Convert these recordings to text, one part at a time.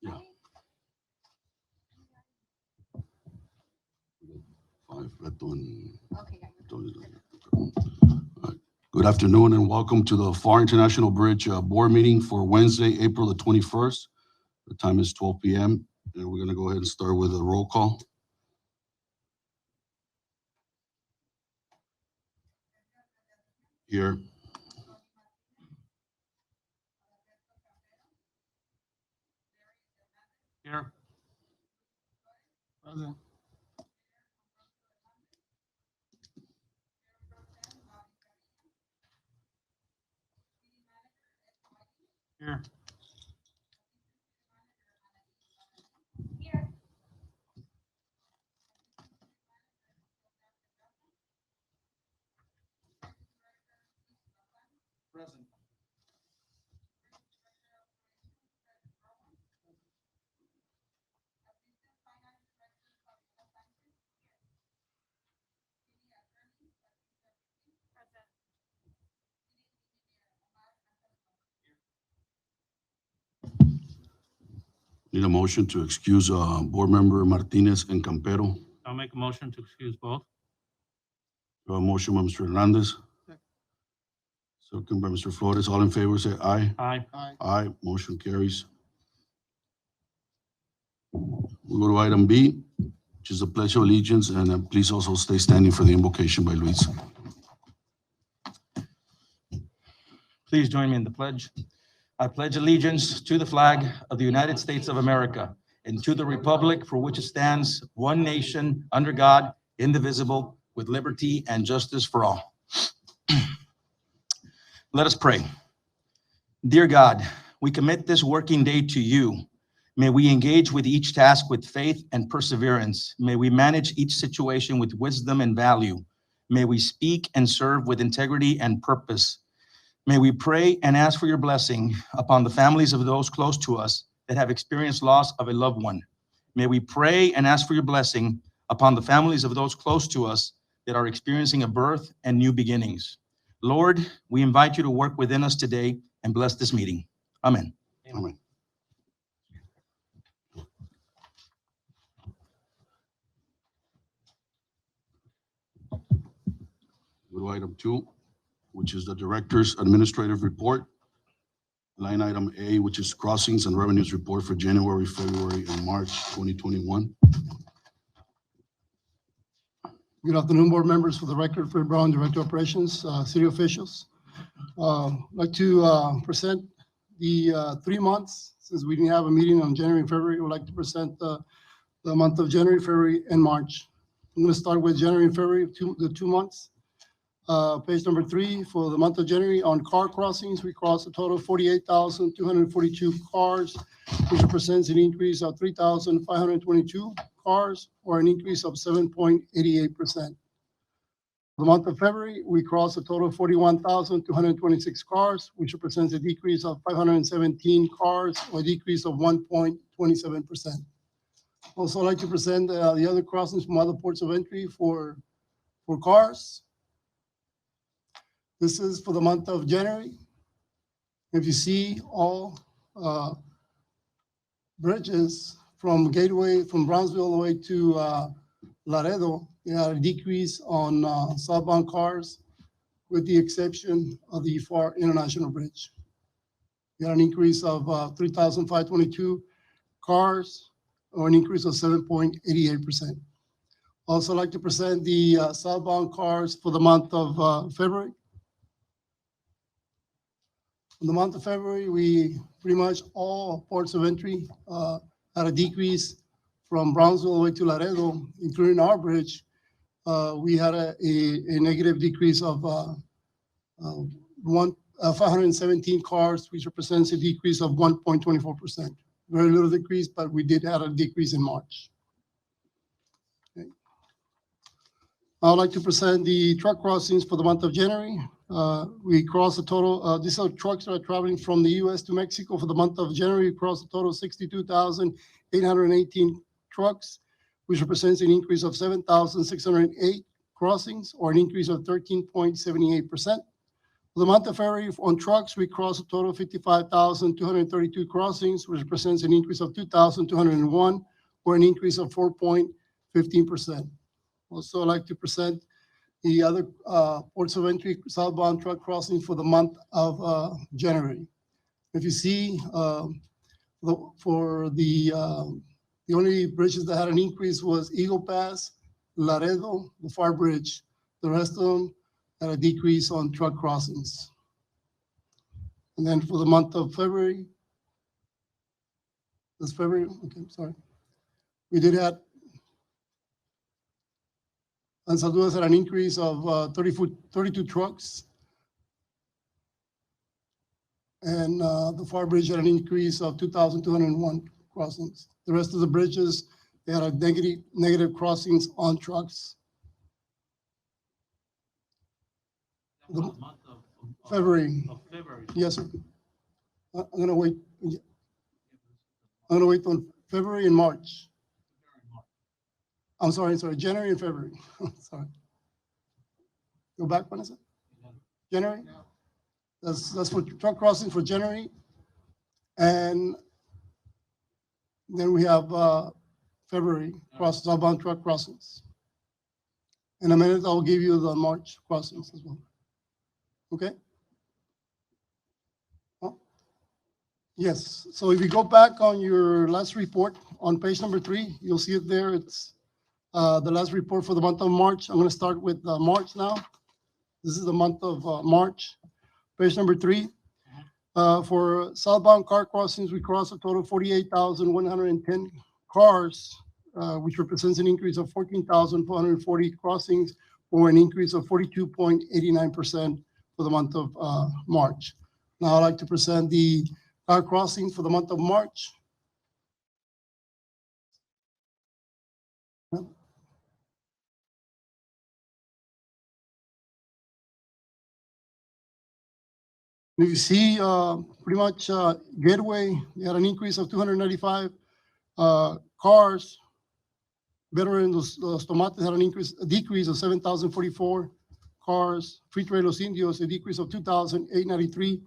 Yeah. Five, Beto and Tony's not here. All right. Good afternoon and welcome to the Pharr International Bridge board meeting for Wednesday, April the 21st. The time is 12 p.m. and we're going to go ahead and start with a roll call. Here. Here. Present. Here. Present. Need a motion to excuse board member Martinez and Campero. I'll make a motion to excuse both. We have a motion by Mr. Hernandez. Second by Mr. Flores. All in favor, say aye. Aye. Aye, motion carries. We go to item B, which is the Pledge of Allegiance, and please also stay standing for the invocation by Luis. Please join me in the pledge. I pledge allegiance to the flag of the United States of America and to the republic for which it stands, one nation, under God, indivisible, with liberty and justice for all. Let us pray. Dear God, we commit this working day to you. May we engage with each task with faith and perseverance. May we manage each situation with wisdom and value. May we speak and serve with integrity and purpose. May we pray and ask for your blessing upon the families of those close to us that have experienced loss of a loved one. May we pray and ask for your blessing upon the families of those close to us that are experiencing a birth and new beginnings. Lord, we invite you to work within us today and bless this meeting. Amen. Amen. Go to item 2, which is the Director's Administrative Report. Line item A, which is Crossings and Revenues Report for January, February, and March 2021. Good afternoon, board members. For the record, Fred Brown, Director of Operations, city officials. I'd like to present the 3 months, since we didn't have a meeting on January and February. We'd like to present the month of January, February, and March. I'm going to start with January and February, the 2 months. Page number 3, for the month of January, on car crossings, we crossed a total of 48,242 cars, which represents an increase of 3,522 cars, or an increase of 7.88%. The month of February, we crossed a total of 41,226 cars, which represents a decrease of 517 cars, or a decrease of 1.27%. Also, I'd like to present the other crossings from other ports of entry for cars. This is for the month of January. If you see all bridges from Gateway, from Brownsville all the way to Laredo, we had a decrease on southbound cars, with the exception of the Pharr International Bridge. We had an increase of 3,522 cars, or an increase of 7.88%. Also, I'd like to present the southbound cars for the month of February. In the month of February, we pretty much all ports of entry had a decrease from Brownsville all the way to Laredo, including our bridge. We had a negative decrease of 517 cars, which represents a decrease of 1.24%. Very little decrease, but we did have a decrease in March. Okay. I would like to present the truck crossings for the month of January. We crossed a total, these are trucks that are traveling from the U.S. to Mexico. For the month of January, we crossed a total of 62,818 trucks, which represents an increase of 7,608 crossings, or an increase of 13.78%. For the month of February, on trucks, we crossed a total of 55,232 crossings, which represents an increase of 2,201, or an increase of 4.15%. Also, I'd like to present the other ports of entry southbound truck crossing for the month of January. If you see, for the only bridges that had an increase was Eagle Pass, Laredo, the Pharr Bridge. The rest of them had a decrease on truck crossings. And then for the month of February, this February, okay, sorry. We did have, and Salduas had an increase of 32 trucks. And the Pharr Bridge had an increase of 2,201 crossings. The rest of the bridges, they had a negative crossings on trucks. The month of February. Yes, sir. I'm gonna wait. I'm gonna wait on February and March. I'm sorry, January and February. Sorry. Go back, what is it? January? That's for truck crossing for January. And then we have February southbound truck crossings. In a minute, I'll give you the March crossings as well. Okay? Oh. Yes, so if you go back on your last report on page number 3, you'll see it there. It's the last report for the month of March. I'm going to start with March now. This is the month of March. Page number 3. For southbound car crossings, we crossed a total of 48,110 cars, which represents an increase of 14,440 crossings, or an increase of 42.89% for the month of March. Now I'd like to present the car crossings for the month of March. You see, pretty much Gateway, they had an increase of 295 cars. Veteran Los Tomates had a decrease of 7,044 cars. Free Trade Los Indios, a decrease of 2,893.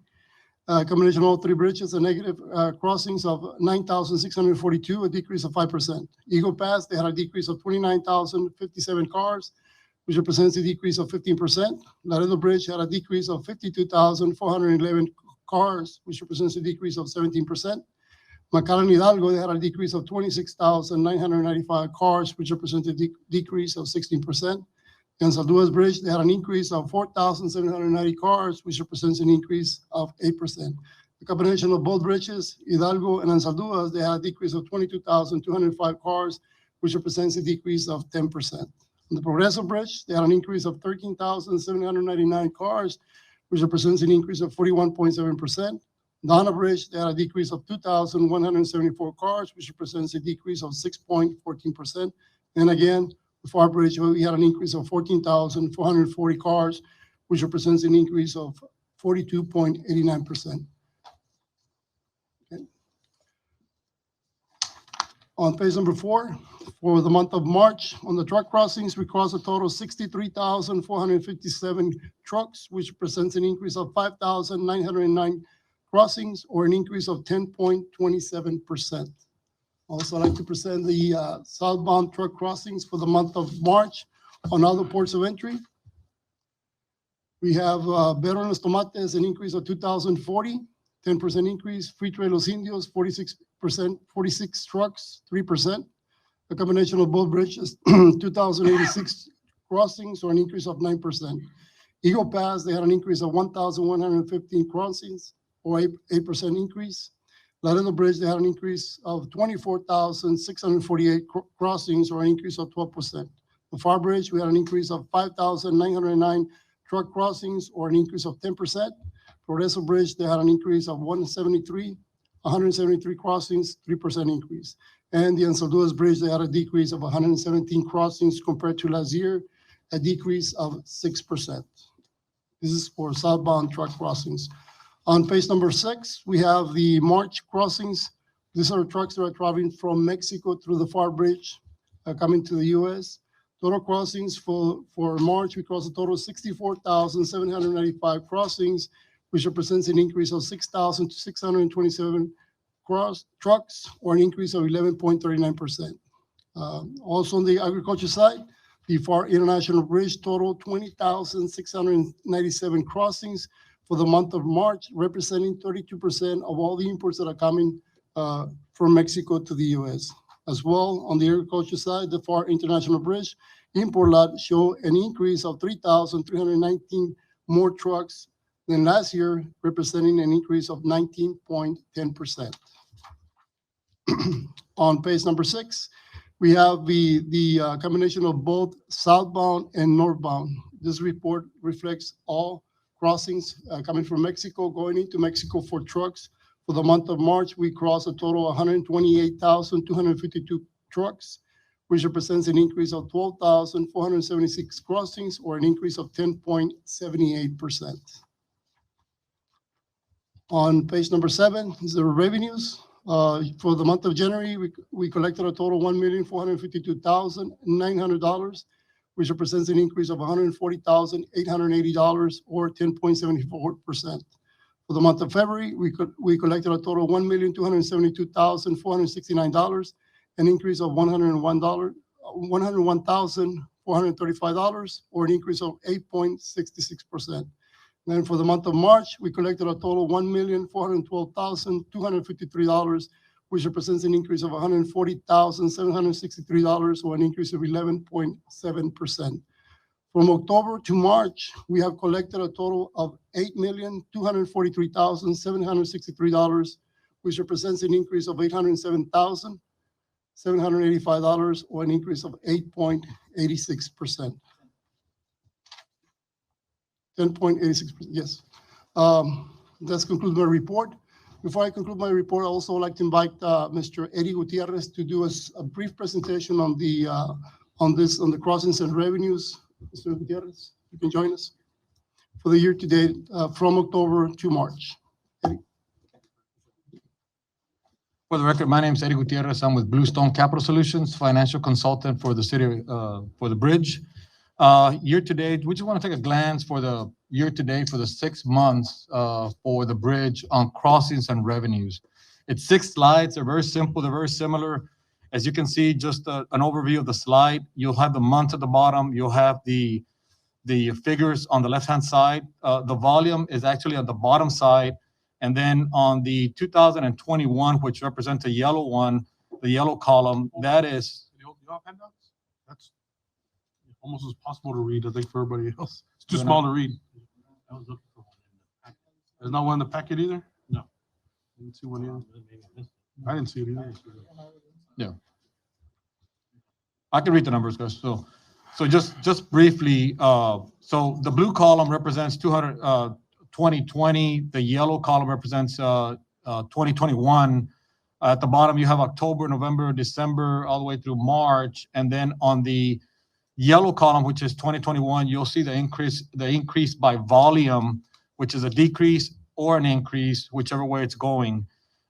Combination of all three bridges, a negative crossings of 9,642, a decrease of 5%. Eagle Pass, they had a decrease of 29,057 cars, which represents a decrease of 15%. Laredo Bridge had a decrease of 52,411 cars, which represents a decrease of 17%. McAllen Hidalgo, they had a decrease of 26,995 cars, which represents a decrease of 16%. And Salduas Bridge, they had an increase of 4,790 cars, which represents an increase of 8%. The combination of both bridges, Hidalgo and Salduas, they had a decrease of 22,205 cars, which represents a decrease of 10%. On the Progreso Bridge, they had an increase of 13,799 cars, which represents an increase of 41.7%. Donna Bridge, they had a decrease of 2,174 cars, which represents a decrease of 6.14%. And again, the Pharr Bridge, we had an increase of 14,440 cars, which represents an increase of 42.89%. Okay. On page number 4, for the month of March, on the truck crossings, we crossed a total of 63,457 trucks, which represents an increase of 5,909 crossings, or an increase of 10.27%. Also, I'd like to present the southbound truck crossings for the month of March on other ports of entry. We have Veteran Los Tomates, an increase of 2,040, 10% increase. Free Trade Los Indios, 46%, 46 trucks, 3%. A combination of both bridges, 2,086 crossings, or an increase of 9%. Eagle Pass, they had an increase of 1,115 crossings, or 8% increase. Laredo Bridge, they had an increase of 24,648 crossings, or an increase of 12%. The Pharr Bridge, we had an increase of 5,909 truck crossings, or an increase of 10%. Progreso Bridge, they had an increase of 173 crossings, 3% increase. And the Salduas Bridge, they had a decrease of 117 crossings compared to last year, a decrease of 6%. This is for southbound truck crossings. On page number 6, we have the March crossings. These are trucks that are traveling from Mexico through the Pharr Bridge. coming to the US. Total crossings for March, we crossed a total of 64,795 crossings, which represents an increase of 6,627 trucks, or an increase of 11.39%. Also on the agriculture side, the Pharr International Bridge totaled 20,697 crossings for the month of March, representing 32% of all the imports that are coming from Mexico to the US. As well, on the agriculture side, the Pharr International Bridge import lot show an increase of 3,319 more trucks than last year, representing an increase of 19.10%. On page number 6, we have the combination of both southbound and northbound. This report reflects all crossings coming from Mexico, going into Mexico for trucks. For the month of March, we crossed a total of 128,252 trucks, which represents an increase of 12,476 crossings, or an increase of 10.78%. On page number 7 is the revenues. For the month of January, we collected a total of $1,452,900, which represents an increase of $140,880, or 10.74%. For the month of February, we collected a total of $1,272,469, an increase of $101,435, or an increase of 8.66%. Then for the month of March, we collected a total of $1,412,253, which represents an increase of $140,763, or an increase of 11.7%. From October to March, we have collected a total of $8,243,763, which represents an increase of $807,785, or an increase of 8.86%. 10.86%, yes. That concludes my report. Before I conclude my report, I also would like to invite Mr. Eddie Gutierrez to do us a brief presentation on the crossings and revenues. Mr. Gutierrez, you can join us for the year to date from October to March. Eddie. For the record, my name is Eddie Gutierrez. I'm with Bluestone Capital Solutions, financial consultant for the city, for the bridge. Year to date, we just want to take a glance for the year to date for the 6 months for the bridge on crossings and revenues. It's 6 slides. They're very simple. They're very similar. As you can see, just an overview of the slide. You'll have the months at the bottom. You'll have the figures on the left-hand side. The volume is actually on the bottom side. And then on the 2021, which represents the yellow one, the yellow column, that is. You have handouts? That's almost as possible to read, I think, for everybody else. It's too small to read. I was looking for one in the packet. There's not one in the packet either? No. I didn't see one either. I didn't see it either. Yeah. I can read the numbers, guys. So just briefly, so the blue column represents 2020. The yellow column represents 2021. At the bottom, you have October, November, December, all the way through March. And then on the yellow column, which is 2021, you'll see the increase by volume, which is a decrease or an increase, whichever way it's going.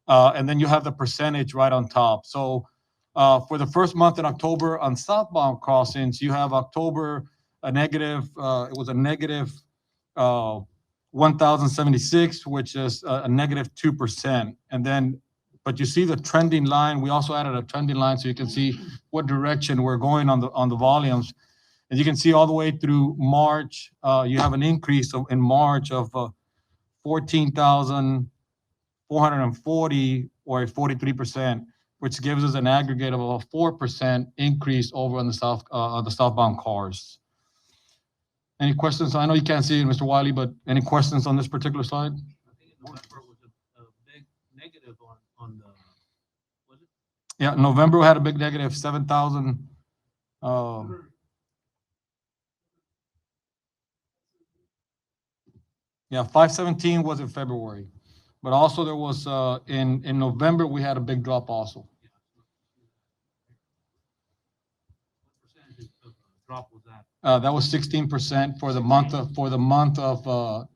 And then you have the percentage right on top. So for the first month in October on southbound crossings, you have October a negative, it was a negative 1,076, which is a negative 2%. And then, but you see the trending line. We also added a trending line so you can see what direction we're going on the volumes. And you can see all the way through March, you have an increase in March of 14,440, or 43%, which gives us an aggregate of a 4% increase over on the southbound cars. Any questions? I know you can't see it, Mr. Wiley, but any questions on this particular slide? I think November was a big negative on the, was it? Yeah, November had a big negative, 7,000. Yeah, 517 was in February, but also there was in November we had a big drop also. What percentage of drop was that? That was 16% for the month of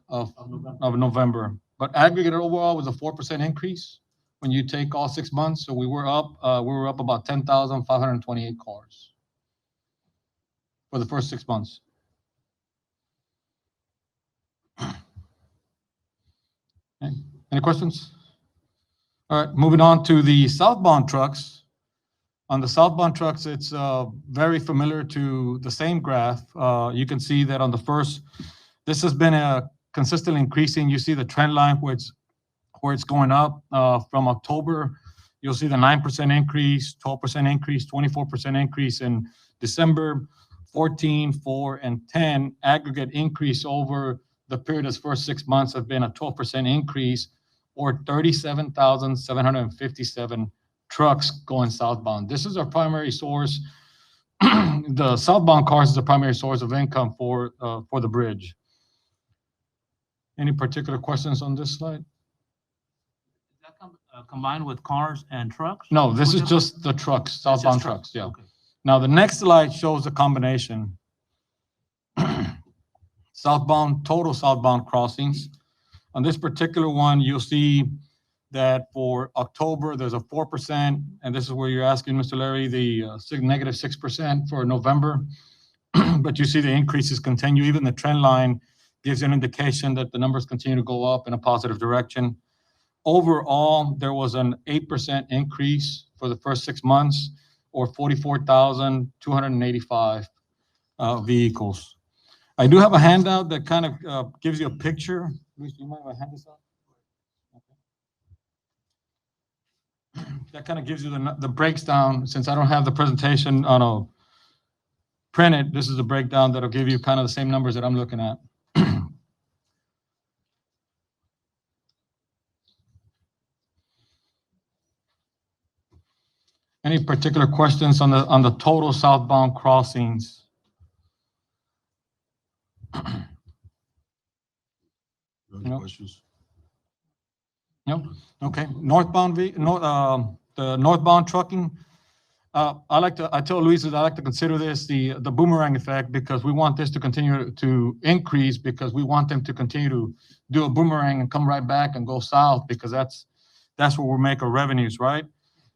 November. But aggregate overall was a 4% increase when you take all 6 months. So we were up about 10,528 cars for the first 6 months. Okay. Any questions? All right, moving on to the southbound trucks. On the southbound trucks, it's very familiar to the same graph. You can see that on the first, this has been consistently increasing. You see the trend line where it's going up from October. You'll see the 9% increase, 12% increase, 24% increase in December, 14, 4, and 10 aggregate increase over the period of the first 6 months have been a 12% increase, or 37,757 trucks going southbound. This is our primary source. The southbound cars is the primary source of income for the bridge. Any particular questions on this slide? Is that combined with cars and trucks? No, this is Or just the trucks, southbound trucks, yeah. Okay. Now, the next slide shows the combination. Total southbound crossings. On this particular one, you'll see that for October, there's a 4%, and this is where you're asking, Mr. Larry, the negative 6% for November. But you see the increases continue. Even the trend line gives you an indication that the numbers continue to go up in a positive direction. Overall, there was an 8% increase for the first 6 months, or 44,285 vehicles. I do have a handout that kind of gives you a picture. Luis, do you mind if I hand this out? Okay. That kind of gives you the breakdown. Since I don't have the presentation on a printed, this is a breakdown that'll give you kind of the same numbers that I'm looking at. Any particular questions on the total southbound crossings? Any No. questions? No? Okay. The northbound trucking. I tell Luis that I like to consider this the boomerang effect, because we want this to continue to increase, because we want them to continue to do a boomerang and come right back and go south, because that's where we make our revenues, right?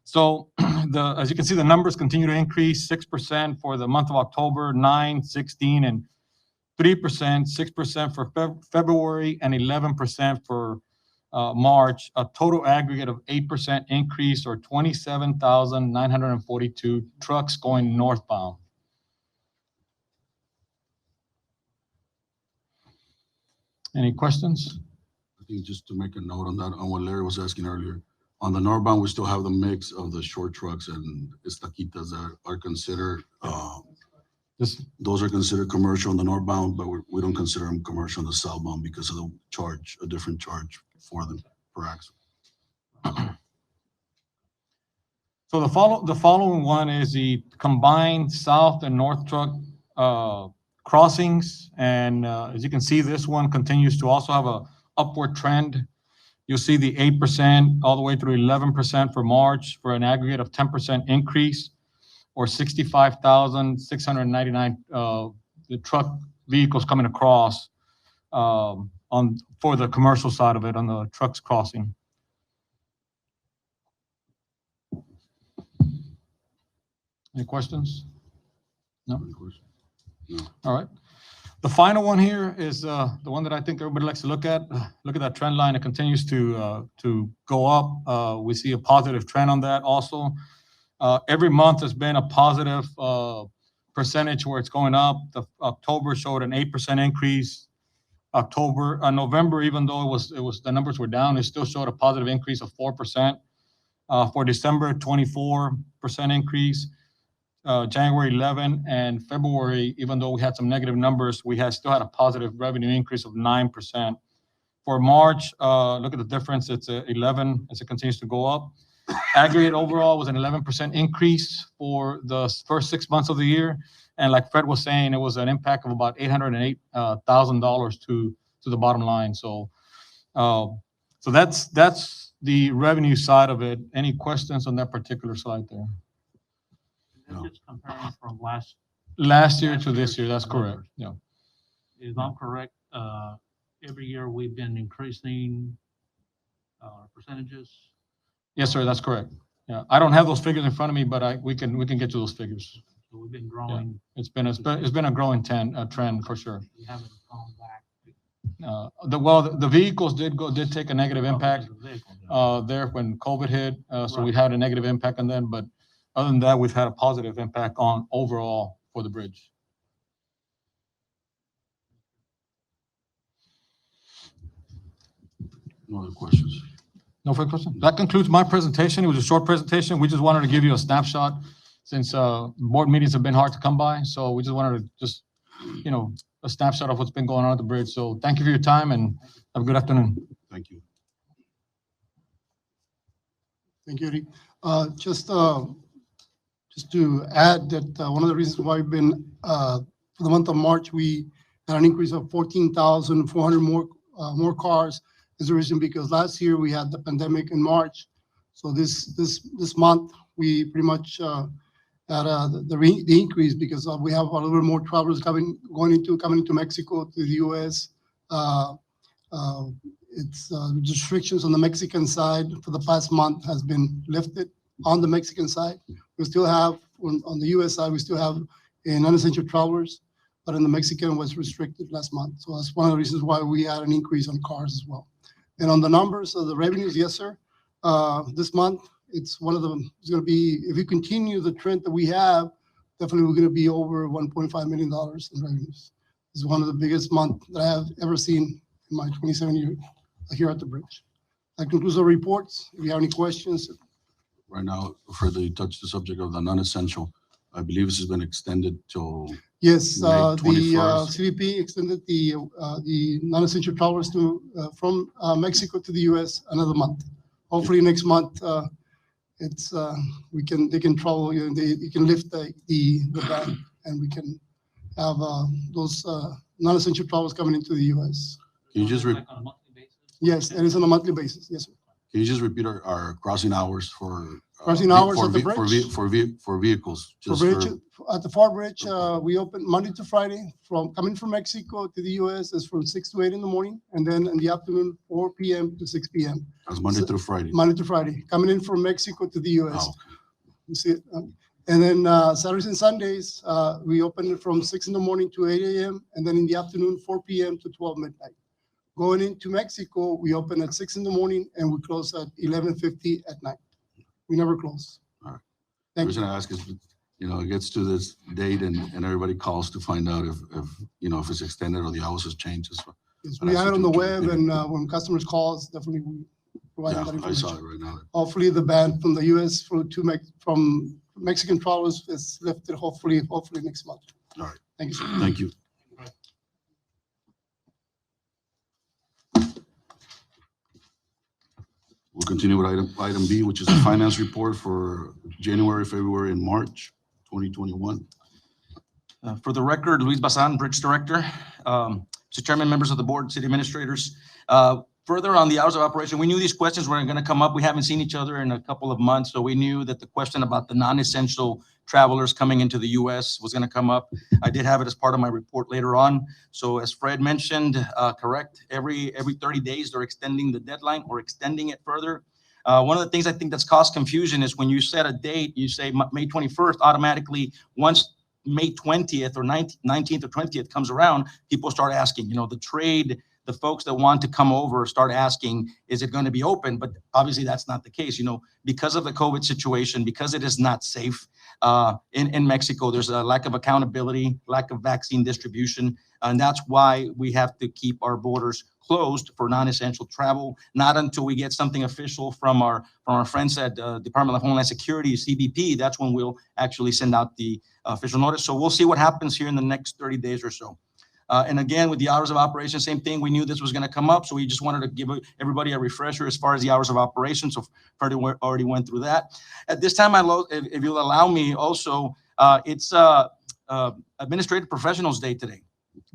So as you can see, the numbers continue to increase, 6% for the month of October, 9, 16, and 3%, 6% for February, and 11% for March, a total aggregate of 8% increase, or 27,942 trucks going northbound. Any questions? I think just to make a note on that, on what Larry was asking earlier, on the northbound, we still have the mix of the short trucks and estaquitas that are considered, those are considered commercial on the northbound, but we don't consider them commercial on the southbound because of the charge, a different charge for them per axle. So the following one is the combined south and north truck crossings. And as you can see, this one continues to also have a upward trend. You'll see the 8% all the way through 11% for March, for an aggregate of 10% increase, or 65,699 the truck vehicles coming across for the commercial side of it, on the trucks crossing. Any questions? No? Any questions? No. All right. The final one here is the one that I think everybody likes to look at. Look at that trend line. It continues to go up. We see a positive trend on that also. Every month has been a positive percentage where it's going up. October showed an 8% increase. November, even though it was the numbers were down, it still showed a positive increase of 4%. For December, 24% increase. January 11, and February, even though we had some negative numbers, we still had a positive revenue increase of 9%. For March, look at the difference. It's 11 as it continues to go up. Aggregate overall was an 11% increase for the first 6 months of the year. And like Fred was saying, it was an impact of about $808,000 to the bottom line. So that's the revenue side of it. Any questions on that particular slide there? That's just comparing from Last year to this year, that's correct. Yeah. If I'm correct, every year we've been increasing percentages. Yes, sir, that's correct. Yeah, I don't have those figures in front of me, but we can get to those figures. So we've been growing, It's been a growing trend for sure. we haven't gone back. The vehicles did take a negative impact there when COVID hit. So we Right. had a negative impact on them, but other than that, we've had a positive impact on overall for the bridge. No other questions? No further questions? That concludes my presentation. It was a short presentation. We just wanted to give you a snapshot since board meetings have been hard to come by. So we just wanted to just, a snapshot of what's been going on at the bridge. So thank you for your time and have a good afternoon. Thank you. Thank you, Eddie. Just to add that one of the reasons why we've been, for the month of March, we had an increase of 14,400 more cars is the reason because last year we had the pandemic in March. So this month, we pretty much had the increase because we have a little bit more travelers coming into Mexico to the U.S. It's restrictions on the Mexican side for the past month has been lifted on the Mexican side. We still have, on the U.S. side, we still have non-essential travelers, but in the Mexican was restricted last month. So that's one of the reasons why we had an increase on cars as well. And on the numbers of the revenues, yes, sir. This month, it's going to be, if we continue the trend that we have, definitely we're going to be over $1.5 million in revenues. This is one of the biggest months that I have ever seen in my 27 years here at the bridge. That concludes our reports. If you have any questions. Right now, further you touch the subject of the non-essential. I believe this has been extended till Yes, May 21st. CBP extended the non-essential travelers from Mexico to the U.S. another month. Hopefully next month, they can travel. They can lift the ban, and we can have those non-essential travelers coming into the U.S. Can you just Like on a monthly basis? Yes, it is on a monthly basis. Yes, sir. Can you just repeat our crossing hours for? Crossing hours at the bridge? For vehicles. For Just bridge, at the Pharr Bridge, we open Monday to Friday. Coming from Mexico to the U.S. is from 6 to 8 in the morning, and then in the afternoon, 4 p.m. to 6 p.m. That's Monday through Friday. Monday to Friday. Coming in from Mexico to the U.S. Oh, okay. You see it? And then Saturdays and Sundays, we open it from 6 in the morning to 8 a.m. and then in the afternoon, 4 p.m. to 12 midnight. Going into Mexico, we open at 6 in the morning and we close at 11:50 at night. We never close. All right. The Thank reason you. I ask is, it gets to this date and everybody calls to find out if it's extended or the hours has changed. Yes, we have it on the web, and when customers call us, definitely we provide them that Yeah, I saw information. it right now. Hopefully, the ban from the U.S. from Mexican travelers is lifted, hopefully next month. All right. Thank you, sir. Thank you. We'll continue with item B, which is the finance report for January, February, and March 2021. For the record, Luis Bazan, Bridge Director. Mr. Chairman, members of the board, city administrators. Further on the hours of operation, we knew these questions were going to come up. We haven't seen each other in a couple of months, so we knew that the question about the non-essential travelers coming into the U.S. was going to come up. I did have it as part of my report later on. So as Fred mentioned, correct, every 30 days, they're extending the deadline or extending it further. One of the things I think that's caused confusion is when you set a date, you say May 21st, automatically, once May 20th or 19th or 20th comes around, people start asking, the trade, the folks that want to come over start asking, is it going to be open? But obviously that's not the case, because of the COVID situation, because it is not safe in Mexico, there's a lack of accountability, lack of vaccine distribution. And that's why we have to keep our borders closed for non-essential travel, not until we get something official from our friends at Department of Homeland Security, CBP. That's when we'll actually send out the official notice. So we'll see what happens here in the next 30 days or so. And again, with the hours of operation, same thing. We knew this was going to come up, so we just wanted to give everybody a refresher as far as the hours of operation. So Freddie already went through that. At this time, if you'll allow me, also, it's Administrative Professionals Day today.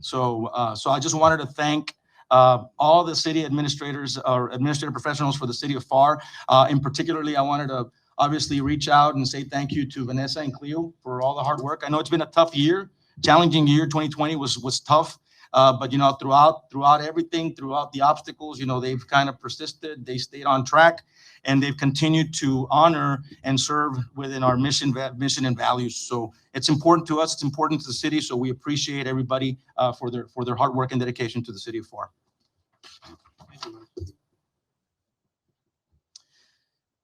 So I just wanted to thank all the city administrators or administrative professionals for the city of Pharr. And particularly, I wanted to obviously reach out and say thank you to Vanessa and Cleo for all the hard work. I know it's been a tough year. Challenging year. 2020 was tough, but throughout everything, throughout the obstacles, they've kind of persisted. They stayed on track, and they've continued to honor and serve within our mission and values. So it's important to us, it's important to the city, so we appreciate everybody for their hard work and dedication to the city of Pharr.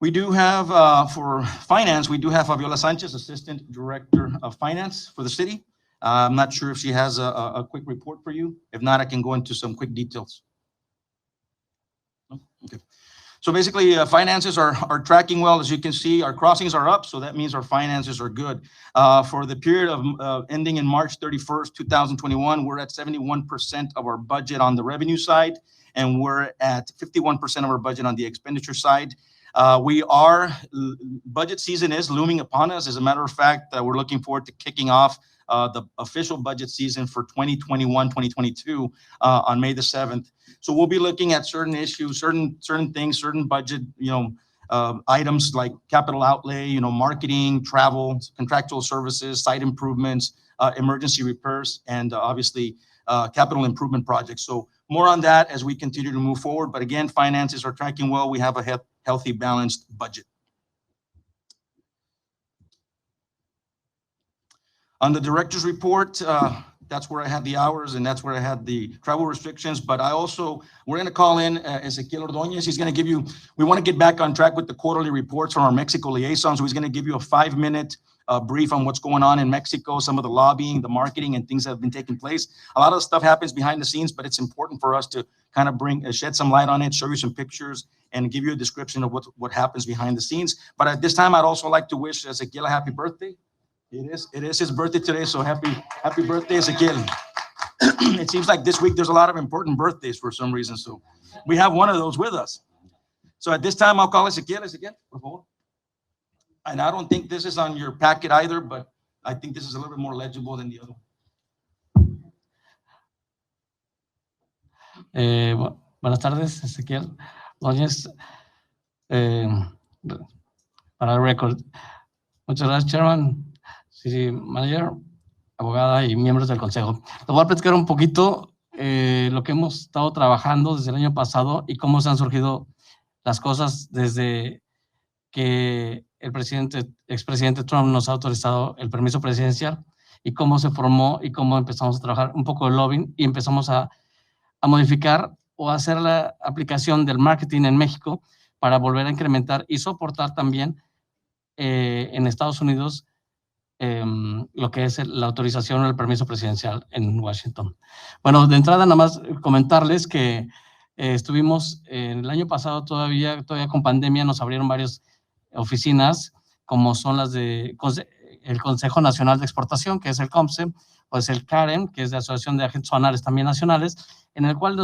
We do have, for finance, we do have Fabiola Sanchez, Assistant Director of Finance for the city. I'm not sure if she has a quick report for you. If not, I can go into some quick details. Okay. So basically, finances are tracking well. As you can see, our crossings are up, so that means our finances are good. For the period of ending in March 31st, 2021, we're at 71% of our budget on the revenue side, and we're at 51% of our budget on the expenditure side. Budget season is looming upon us. As a matter of fact, we're looking forward to kicking off the official budget season for 2021-2022 on May the 7th. So we'll be looking at certain issues, certain things, certain budget, items like capital outlay, marketing, travel, contractual services, site improvements, emergency repairs, and obviously capital improvement projects. So more on that as we continue to move forward. But again, finances are tracking well. We have a healthy, balanced budget. On the director's report, that's where I had the hours and that's where I had the travel restrictions. But we're going to call in Ezequiel Ordóñez. He's going to give you, we want to get back on track with the quarterly reports from our Mexico liaison. So he's going to give you a 5-minute brief on what's going on in Mexico, some of the lobbying, the marketing, and things that have been taking place. A lot of stuff happens behind the scenes, but it's important for us to kind of shed some light on it, show you some pictures, and give you a description of what happens behind the scenes. But at this time, I'd also like to wish Ezequiel a happy birthday. It is his birthday today, so happy birthday, Ezequiel. It seems like this week there's a lot of important birthdays for some reason, so we have one of those with us. So at this time, I'll call Ezequiel, por favor. And I don't think this is on your packet either, but I think this is a little bit more legible than the other one. Buenas tardes, Ezequiel Ordóñez, para el récord. Muchas gracias, Chairman, City Manager, abogada y miembros del Consejo. Les voy a platicar un poquito lo que hemos estado trabajando desde el año pasado y cómo se han surgido las cosas desde que el expresidente Trump nos ha autorizado el permiso presidencial y cómo se formó y cómo empezamos a trabajar un poco el lobbying y empezamos a modificar o hacer la aplicación del marketing en México para volver a incrementar y soportar también en Estados Unidos lo que es la autorización o el permiso presidencial en Washington. Bueno, de entrada nada más comentarles que estuvimos el año pasado todavía con pandemia, nos abrieron varias oficinas como son las de el Consejo Nacional de Exportación, que es el COMSE, o es el CAREM, que es la Asociación de Agentes Aduanales también nacionales, en el cual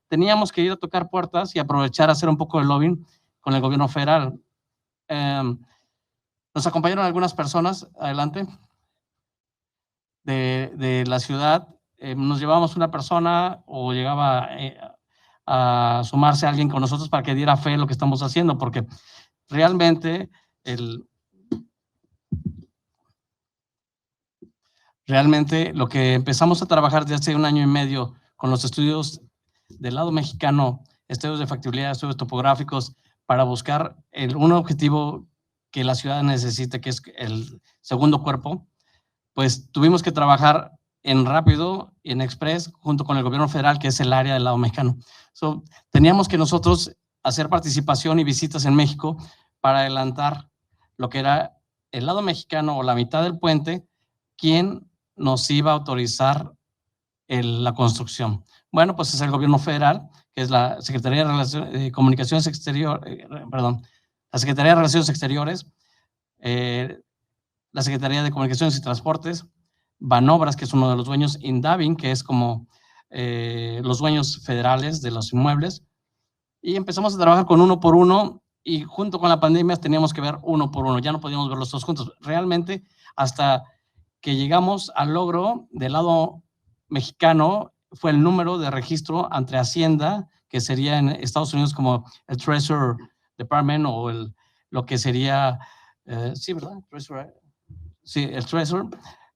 teníamos que ir a tocar puertas y aprovechar a hacer un poco de lobbying con el gobierno federal. Nos acompañaron algunas personas, adelante, de la ciudad. Nos llevábamos una persona o llegaba a sumarse a alguien con nosotros para que diera fe de lo que estamos haciendo, porque realmente lo que empezamos a trabajar desde hace 1 año y medio con los estudios del lado mexicano, estudios de factibilidad, estudios topográficos, para buscar un objetivo que la ciudad necesite, que es el segundo cuerpo, pues tuvimos que trabajar en rápido, en express, junto con el gobierno federal, que es el área del lado mexicano. Teníamos que nosotros hacer participación y visitas en México para adelantar lo que era el lado mexicano o la mitad del puente, quién nos iba a autorizar la construcción. Bueno, pues es el gobierno federal, que es la Secretaría de Comunicaciones Exteriores, la Secretaría de Relaciones Exteriores, la Secretaría de Comunicaciones y Transportes, Banobras, que es uno de los dueños, Indavin, que es como los dueños federales de los inmuebles, y empezamos a trabajar con uno por uno, y junto con la pandemia teníamos que ver uno por uno, ya no podíamos verlos todos juntos, realmente hasta que llegamos al logro del lado mexicano, fue el número de registro ante Hacienda, que sería en Estados Unidos como el Treasury Department o lo que sería, sí, ¿verdad? Treasury, sí, el Treasury,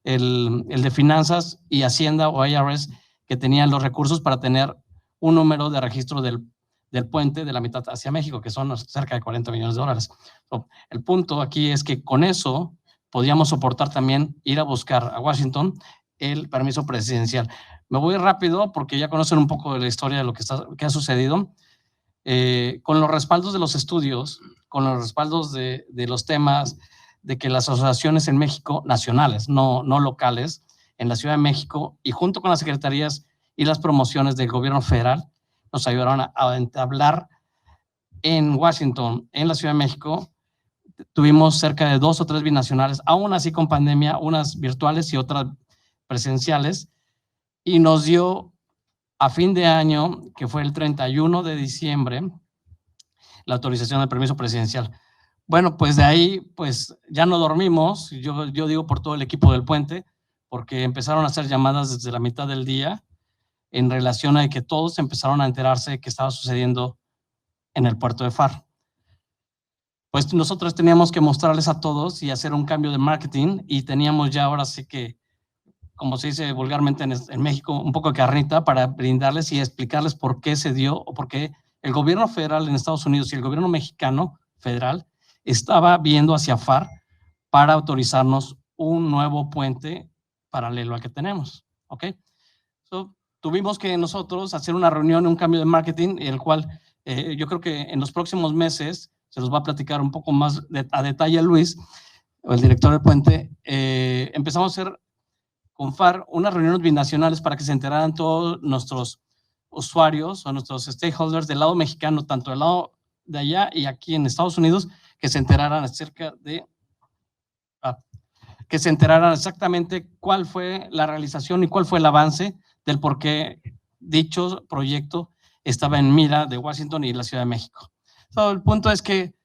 el de Finanzas y Hacienda o IRS, que tenían los recursos para tener un número de registro del del puente de la mitad hacia México, que son cerca de 40 millones de dólares. El punto aquí es que con eso podríamos soportar también ir a buscar a Washington el permiso presidencial. Me voy rápido porque ya conocen un poco de la historia de lo que ha sucedido. Con los respaldos de los estudios, con los respaldos de los temas, de que las asociaciones en México, nacionales, no locales, en la Ciudad de México, y junto con las secretarías y las promociones del gobierno federal, nos ayudaron a entablar en Washington, en la Ciudad de México. Tuvimos cerca de 2 o 3 binacionales, aún así con pandemia, unas virtuales y otras presenciales, y nos dio a fin de año, que fue el 31 de diciembre, la autorización del permiso presidencial. Bueno, pues de ahí, pues ya no dormimos, yo digo por todo el equipo del puente, porque empezaron a hacer llamadas desde la mitad del día en relación a que todos empezaron a enterarse de qué estaba sucediendo en el puerto de Pharr. Pues nosotros teníamos que mostrarles a todos y hacer un cambio de marketing, y teníamos ya ahora sí que, como se dice vulgarmente en México, un poco de carnita para brindarles y explicarles por qué se dio, o por qué el gobierno federal en Estados Unidos y el gobierno mexicano federal estaba viendo hacia Pharr para autorizarnos un nuevo puente paralelo al que tenemos, ¿ok? Tuvimos que nosotros hacer una reunión, un cambio de marketing, el cual yo creo que en los próximos meses se los va a platicar un poco más a detalle Luis, el director del puente. Empezamos a hacer con Pharr unas reuniones binacionales para que se enteraran todos nuestros usuarios o nuestros stakeholders del lado mexicano, tanto del lado de allá y aquí en Estados Unidos, que se enteraran acerca de que se enteraran exactamente cuál fue la realización y cuál fue el avance del por qué dicho proyecto estaba en mira de Washington y la Ciudad de México. El punto es que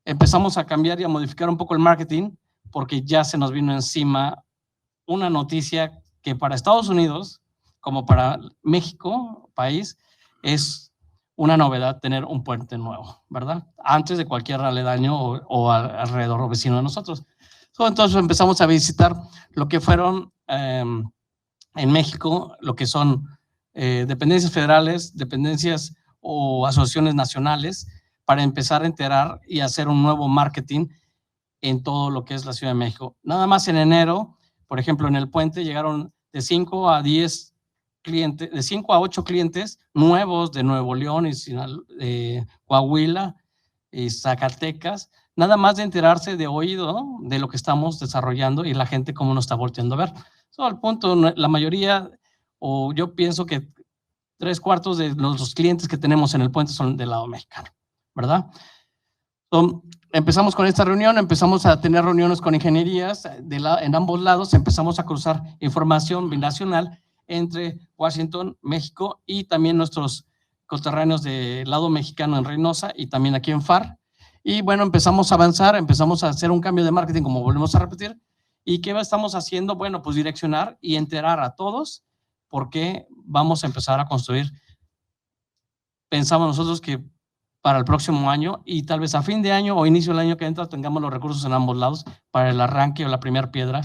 empezamos a cambiar y a modificar un poco el marketing, porque ya se nos vino encima una noticia que para Estados Unidos, como para México, país, es una novedad tener un puente nuevo, ¿verdad? Antes de cualquier aledaño o alrededor o vecino de nosotros. Entonces empezamos a visitar lo que fueron en México, lo que son dependencias federales, dependencias o asociaciones nacionales, para empezar a enterar y hacer un nuevo marketing en todo lo que es la Ciudad de México. Nada más en enero, por ejemplo, en el puente llegaron de 5 a 10 clientes, de 5 a 8 clientes nuevos de Nuevo León y Coahuila y Zacatecas, nada más de enterarse de oído, ¿no?, de lo que estamos desarrollando y la gente cómo nos está volteando a ver. Al punto, la mayoría, o yo pienso que 3/4 de los clientes que tenemos en el puente son del lado mexicano, ¿verdad? Empezamos con esta reunión, empezamos a tener reuniones con ingenierías en ambos lados, empezamos a cruzar información binacional entre Washington, México, y también nuestros coterráneos del lado mexicano en Reynosa y también aquí en Pharr. Y bueno, empezamos a avanzar, empezamos a hacer un cambio de marketing, como volvemos a repetir. ¿Y qué estamos haciendo? Bueno, pues direccionar y enterar a todos por qué vamos a empezar a construir. Pensamos nosotros que para el próximo año, y tal vez a fin de año o inicio del año que entra, tengamos los recursos en ambos lados para el arranque o la primera piedra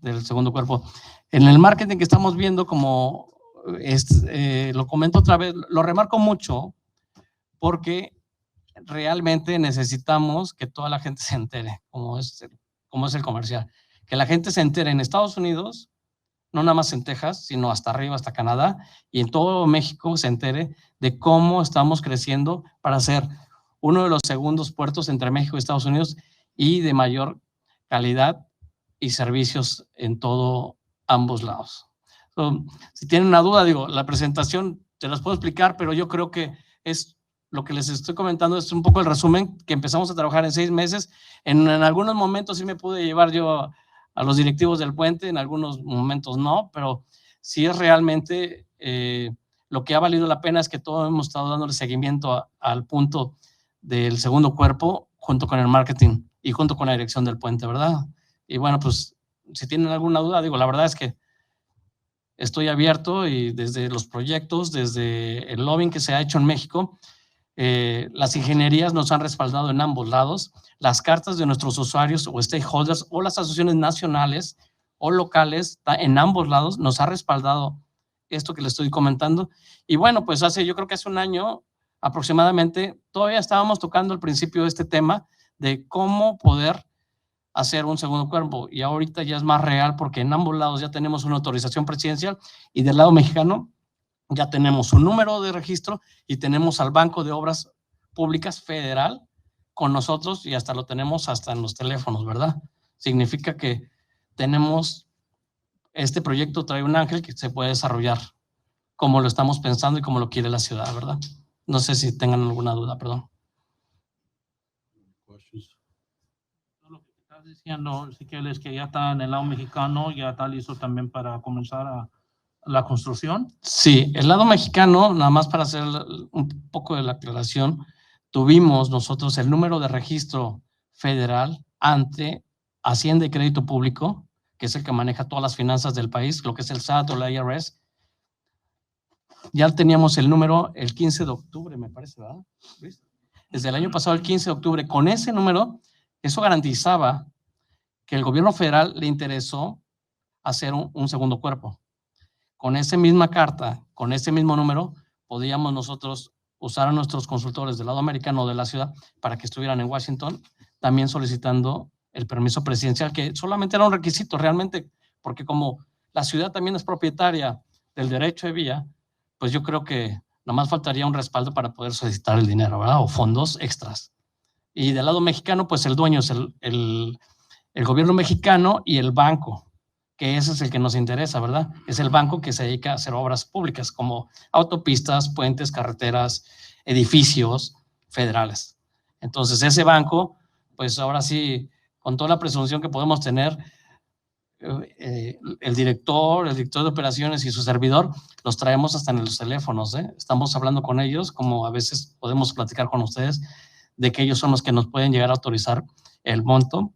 del segundo cuerpo. En el marketing que estamos viendo, como lo comento otra vez, lo remarco mucho porque realmente necesitamos que toda la gente se entere cómo es el comercial. Que la gente se entere en Estados Unidos, no nada más en Texas, sino hasta arriba, hasta Canadá, y en todo México se entere de cómo estamos creciendo para ser uno de los segundos puertos entre México y Estados Unidos y de mayor calidad y servicios en todo ambos lados. Si tienen una duda, digo, la presentación te las puedo explicar, pero yo creo que es lo que les estoy comentando, es un poco el resumen que empezamos a trabajar en 6 meses. En algunos momentos sí me pude llevar yo a los directivos del puente, en algunos momentos no, pero sí es realmente lo que ha valido la pena es que todos hemos estado dándole seguimiento al punto del segundo cuerpo junto con el marketing y junto con la dirección del puente, ¿verdad? Y bueno, pues si tienen alguna duda, digo, la verdad es que estoy abierto, y desde los proyectos, desde el lobbying que se ha hecho en México, las ingenierías nos han respaldado en ambos lados, las cartas de nuestros usuarios o stakeholders o las asociaciones nacionales o locales en ambos lados nos ha respaldado esto que les estoy comentando. Y bueno, pues yo creo que hace un año aproximadamente, todavía estábamos tocando al principio de este tema de cómo poder hacer un segundo cuerpo, y ahorita ya es más real porque en ambos lados ya tenemos una autorización presidencial y del lado mexicano ya tenemos un número de registro y tenemos al Banco de Obras Públicas Federal con nosotros y hasta lo tenemos hasta en los teléfonos, ¿verdad? Significa que tenemos, este proyecto trae un ángel que se puede desarrollar como lo estamos pensando y como lo quiere la ciudad, ¿verdad? No sé si tengan alguna duda, perdón. Lo que estás diciendo, Ezequiel, es que ya está en el lado mexicano, ya está listo también para comenzar la construcción. Sí, el lado mexicano, nada más para hacer un poco de la aclaración, tuvimos nosotros el número de registro federal ante Hacienda y Crédito Público, que es el que maneja todas las finanzas del país, lo que es el SAT o la IRS. Ya teníamos el número el 15 de octubre, me parece, ¿verdad? Desde el año pasado, el 15 de octubre. Con ese número, eso garantizaba que el gobierno federal le interesó hacer un segundo cuerpo. Con esa misma carta, con ese mismo número, podíamos nosotros usar a nuestros consultores del lado americano de la ciudad para que estuvieran en Washington, también solicitando el permiso presidencial, que solamente era un requisito realmente, porque como la ciudad también es propietaria del derecho de vía, pues yo creo que nomás faltaría un respaldo para poder solicitar el dinero, ¿verdad? O fondos extras. Y del lado mexicano, pues el dueño es el gobierno mexicano y el banco, que ese es el que nos interesa, ¿verdad? Es el banco que se dedica a hacer obras públicas como autopistas, puentes, carreteras, edificios federales. Entonces, ese banco, pues ahora sí, con toda la presunción que podemos tener, el director de operaciones y su servidor, los traemos hasta en los teléfonos, ¿eh? Estamos hablando con ellos, como a veces podemos platicar con ustedes, de que ellos son los que nos pueden llegar a autorizar el monto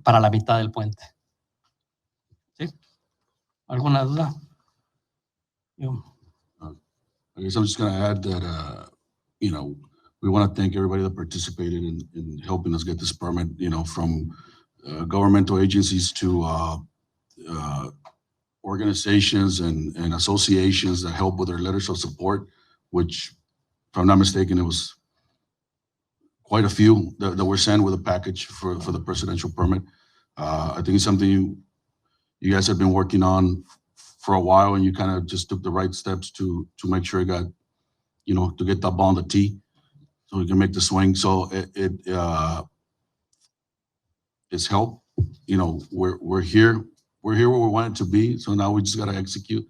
para la mitad del puente. ¿Sí? ¿Alguna duda? I guess I'm just going to add that, we want to thank everybody that participated in helping us get this permit, from governmental agencies to organizations and associations that help with their letters of support, which, if I'm not mistaken, it was quite a few that were sent with a package for the presidential permit. I think it's something you guys have been working on for a while, and you kind of just took the right steps to make sure it got, to get that ball on the tee so we can make the swing. So it's help. We're here where we want it to be. So now we just got to execute,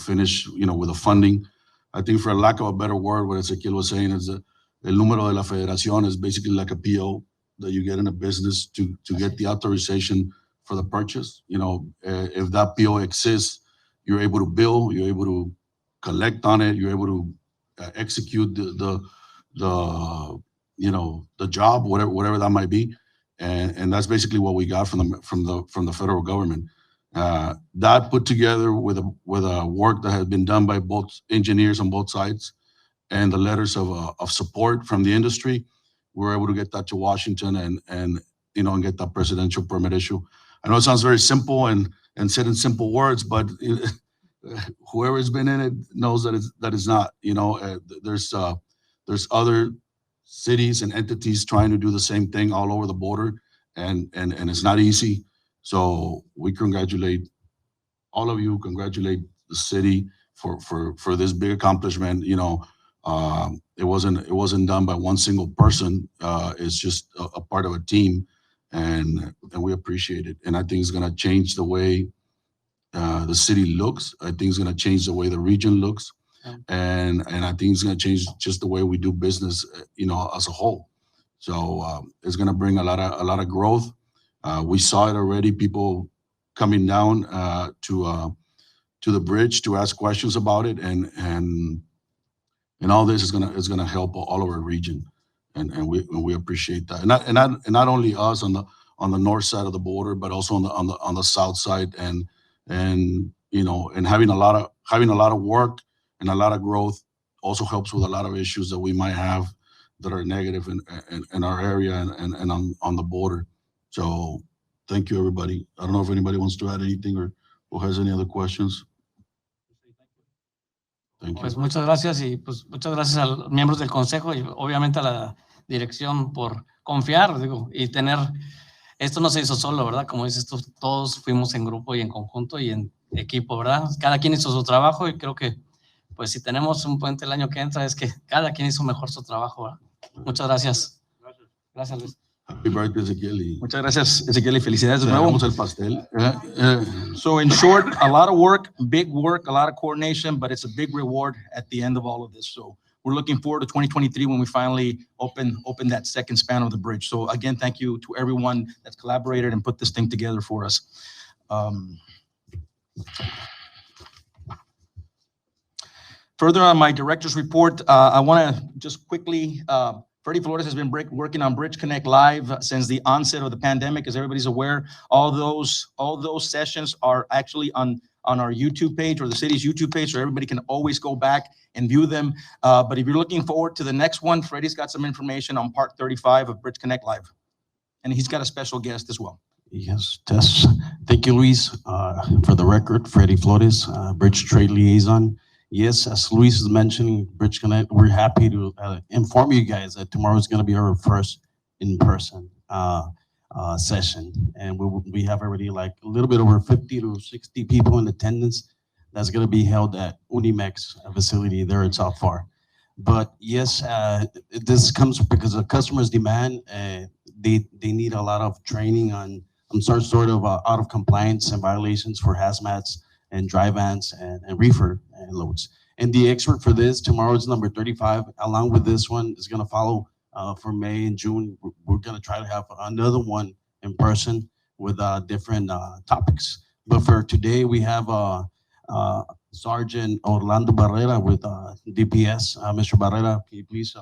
finish, with the funding. I think, for lack of a better word, what Ezequiel was saying is that el número de la federación is basically like a PO that you get in a business to get the authorization for the purchase. If that PO exists, you're able to bill, you're able to collect on it, you're able to execute the job, whatever that might be. And that's basically what we got from the federal government. That put together with a work that has been done by both engineers on both sides and the letters of support from the industry, we're able to get that to Washington and get that presidential permit issue. I know it sounds very simple and said in simple words, but whoever's been in it knows that it's not. There's other cities and entities trying to do the same thing all over the border, and it's not easy. So we congratulate all of you, congratulate the city for this big accomplishment. It wasn't done by one single person. It's just a part of a team, and we appreciate it. And I think it's gonna change the way the city looks. I think it's gonna change the way the region looks. And I think it's going to change just the way we do business, as a whole. So it's going to bring a lot of growth. We saw it already. People coming down to the bridge to ask questions about it, and all this is going to help all of our region, and we appreciate that. And not only us on the north side of the border, but also on the south side, and having a lot of work. And a lot of growth also helps with a lot of issues that we might have that are negative in our area and on the border. So thank you, everybody. I don't know if anybody wants to add anything or has any other questions. Thank you. Pues muchas gracias y pues muchas gracias a los miembros del consejo y obviamente a la dirección por confiar, digo, y tener, esto no se hizo solo, ¿verdad? Como dices tú, todos fuimos en grupo y en conjunto y en equipo, ¿verdad? Cada quien hizo su trabajo y creo que pues si tenemos un puente el año que entra es que cada quien hizo mejor su trabajo, ¿verdad? Muchas gracias. Gracias, Luis. Happy birthday, Ezequiel. Y Muchas gracias, Ezequiel, y felicidades de nuevo. celebramos el pastel. So in short, a lot of work, a lot of coordination, but it's a big reward at the end of all of this. So we're looking forward to 2023 when we finally open that second span of the bridge. So again, thank you to everyone that's collaborated and put this thing together for us. Further on my director's report, I want to just quickly, Freddie Flores has been working on Bridge Connect Live since the onset of the pandemic, as everybody's aware. All those sessions are actually on our YouTube page or the city's YouTube page, so everybody can always go back and view them. But if you're looking forward to the next one, Freddie's got some information on Part 35 of Bridge Connect Live. And he's got a special guest as well. Yes, Tess. Thank you, Luis. For the record, Freddie Flores, Bridge Trade Liaison. Yes, as Luis is mentioning, Bridge Connect, we're happy to inform you guys that tomorrow is going to be our first in-person session. And we have already like a little bit over 50 to 60 people in attendance. That's going to be held at Unimex facility there in South Pharr. But yes, this comes because of customers' demand. They need a lot of training on sort of out of compliance and violations for hazmats and dry vans and reefer loads. And the expert for this tomorrow is number 35. Along with this one is going to follow for May and June. We're going to try to have another one in person with different topics. But for today, we have Sergeant Orlando Barrera with DPS. Mr. Barrera, can you please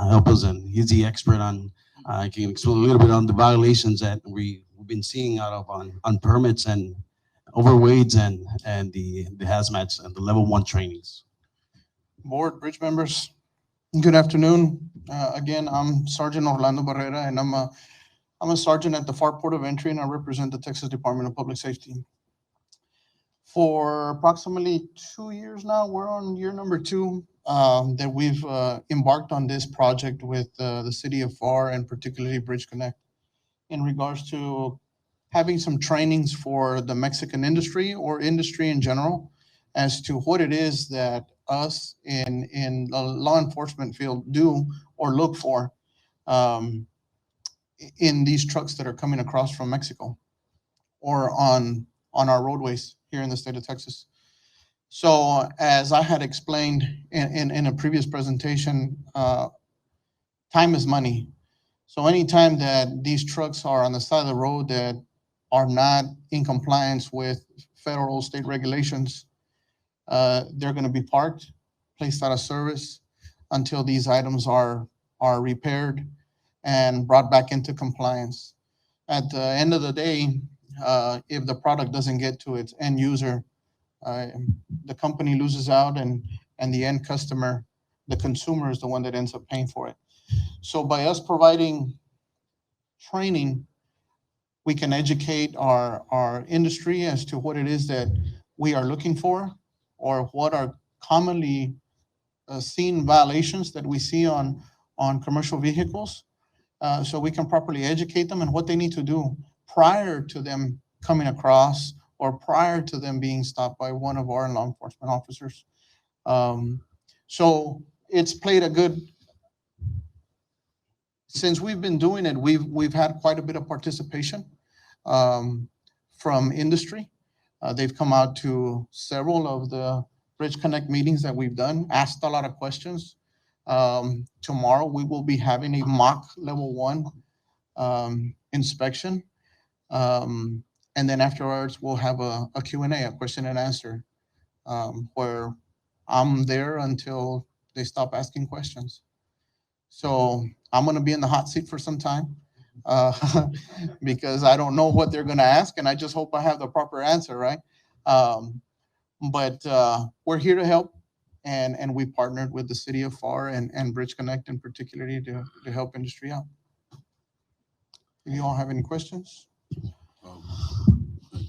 help us? And he's the expert on, I can explain a little bit on the violations that we've been seeing out of on permits and overweights and the hazmats and the level 1 trainings. Board, bridge members, good afternoon. Again, I'm Sergeant Orlando Barrera, and I'm a sergeant at the Pharr Port of Entry, and I represent the Texas Department of Public Safety. For approximately 2 years now, we're on year number 2 that we've embarked on this project with the city of Pharr and particularly Bridge Connect in regards to having some trainings for the Mexican industry or industry in general as to what it is that us in the law enforcement field do or look for in these trucks that are coming across from Mexico or on our roadways here in the state of Texas. So as I had explained in a previous presentation, time is money. So anytime that these trucks are on the side of the road that are not in compliance with federal state regulations, they're going to be parked, placed out of service until these items are repaired and brought back into compliance. At the end of the day, if the product doesn't get to its end user, the company loses out and the end customer, the consumer, is the one that ends up paying for it. So by us providing training, we can educate our industry as to what it is that we are looking for or what are commonly seen violations that we see on commercial vehicles. So we can properly educate them and what they need to do prior to them coming across or prior to them being stopped by one of our law enforcement officers. So it's played a good, since we've been doing it, we've had quite a bit of participation from industry. They've come out to several of the Bridge Connect meetings that we've done, asked a lot of questions. Tomorrow we will be having a mock level 1 inspection. And then afterwards we'll have a Q&A, a question and answer, where I'm there until they stop asking questions. So I'm going to be in the hot seat for some time because I don't know what they're going to ask, and I just hope I have the proper answer, right? But we're here to help, and we partnered with the city of Pharr and Bridge Connect in particular to help industry out. Do you all have any questions?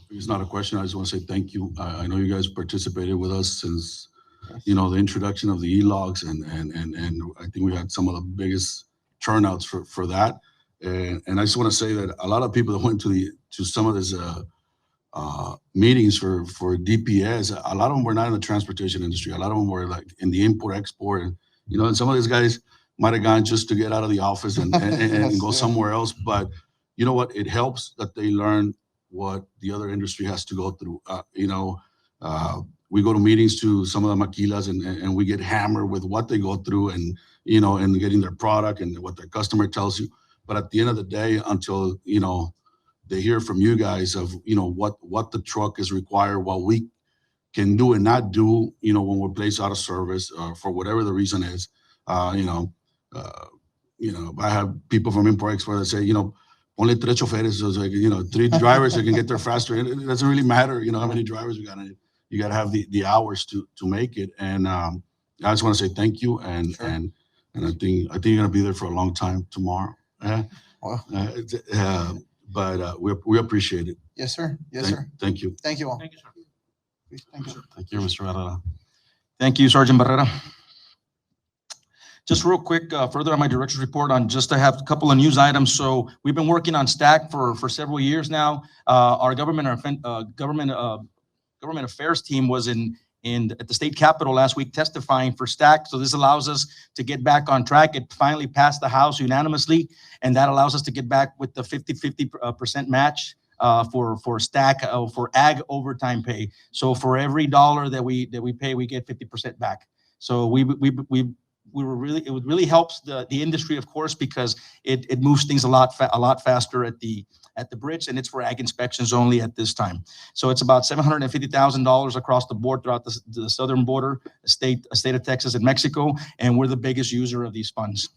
It's not a question. I just want to say thank you. I know you guys participated with us since you know, the introduction of the e-logs and I think we had some of the biggest turnouts for that. And I just want to say that a lot of people that went to some of these meetings for DPS, a lot of them were not in the transportation industry. A lot of them were like in the import export, and you know, and some of these guys might have gone just to get out of the office and go somewhere else. But you know what? It helps that they learn what the other industry has to go through. You know, we go to meetings to some of the maquilas and we get hammered with what they go through and, you know, and getting their product and what their customer tells you. But at the end of the day, until, you know, they hear from you guys of, you know, what the truck is required, what we can do and not do, you know, when we're placed out of service for whatever the reason is, you know, I have people from import export that say, you know, only tres choferes, so it's like, you know, 3 drivers that can get there faster. And it doesn't really matter, you know, how many drivers we got in it. You got to have the hours to make it. And I just want to say thank you. And Sure. and I think you're gonna be there for a long time tomorrow. Well, But we appreciate it. yes, sir. Yes, sir. Thank you. Thank you all. Thank you, sir. Please, thank you. Thank you, Mr. Herrera. Thank you, Sergeant Barrera. Just real quick, further on my director's report on just to have a couple of news items. So we've been working on STAC for several years now. Our government affairs team was at the state capitol last week testifying for STAC. So this allows us to get back on track. It finally passed the House unanimously, and that allows us to get back with the 50% match for STAC for ag overtime pay. So for every dollar that we pay, we get 50% back. So it really helps the industry, of course, because it moves things a lot faster at the bridge, and it's for ag inspections only at this time. So it's about $750,000 across the board throughout the southern border, state of Texas and Mexico, and we're the biggest user of these funds.